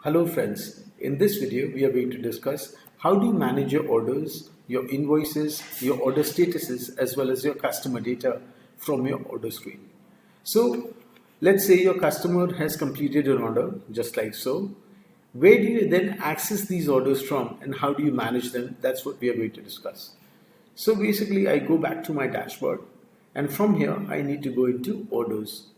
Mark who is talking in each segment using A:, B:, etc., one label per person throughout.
A: Hello friends, in this video we are going to discuss how do you manage your orders, your invoices, your order statuses as well as your customer data from your order screen. So let's say your customer has completed an order just like so. Where do you then access these orders from and how do you manage them? That's what we are going to discuss. So basically I go back to my dashboard and from here I need to go into orders.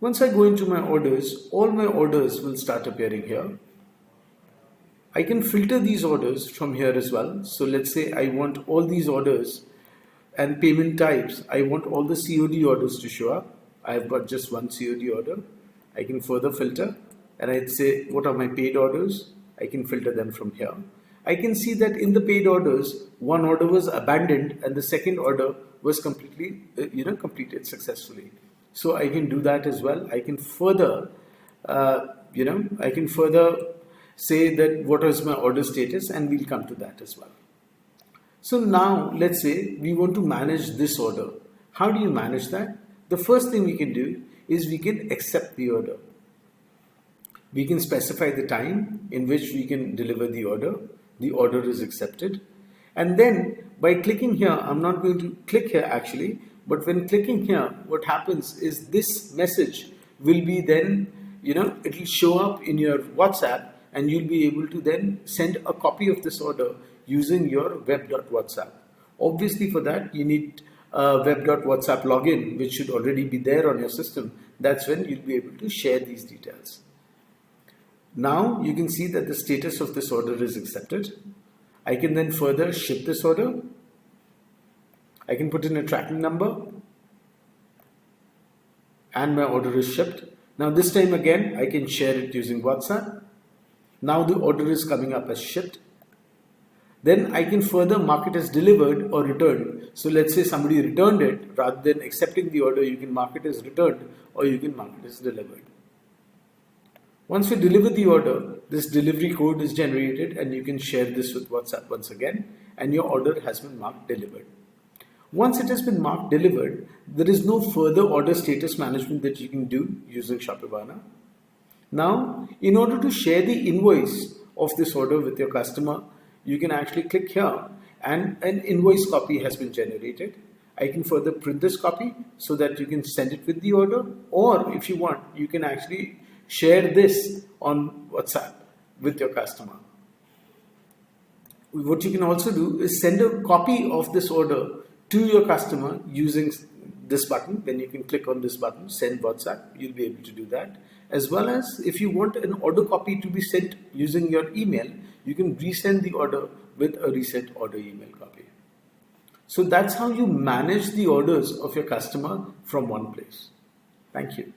A: Once I go into my orders, all my orders will start appearing here. I can filter these orders from here as well. So let's say I want all these orders and payment types. I want all the COD orders to show up. I've got just one COD order. I can further filter and I'd say what are my paid orders? I can filter them from here. I can see that in the paid orders, one order was abandoned and the second order was completely, completed successfully. So I can do that as well. I can further, say that what is my order status, and we'll come to that as well. So now let's say we want to manage this order. How do you manage that? The first thing we can do is we can accept the order. We can specify the time in which we can deliver the order. The order is accepted. And then by clicking here, I'm not going to click here actually, but when clicking here, what happens is this message will be then, it will show up in your WhatsApp and you'll be able to then send a copy of this order using your web.whatsapp. Obviously for that, you need a web.whatsapp login, which should already be there on your system. That's when you'll be able to share these details. Now you can see that the status of this order is accepted. I can then further ship this order. I can put in a tracking number and my order is shipped. Now this time again, I can share it using WhatsApp. Now the order is coming up as shipped. Then I can further mark it as delivered or returned. So let's say somebody returned it, rather than accepting the order, you can mark it as returned or you can mark it as delivered. Once you deliver the order, this delivery code is generated and you can share this with WhatsApp once again and your order has been marked delivered. Once it has been marked delivered, there is no further order status management that you can do using Shopivana. Now, in order to share the invoice of this order with your customer, you can actually click here and an invoice copy has been generated. I can further print this copy so that you can send it with the order, or if you want, you can actually share this on WhatsApp with your customer. What you can also do is send a copy of this order to your customer using this button. Then you can click on this button, send WhatsApp. You'll be able to do that. As well as if you want an order copy to be sent using your email, you can resend the order with a resent order email copy. So that's how you manage the orders of your customer from one place. Thank you.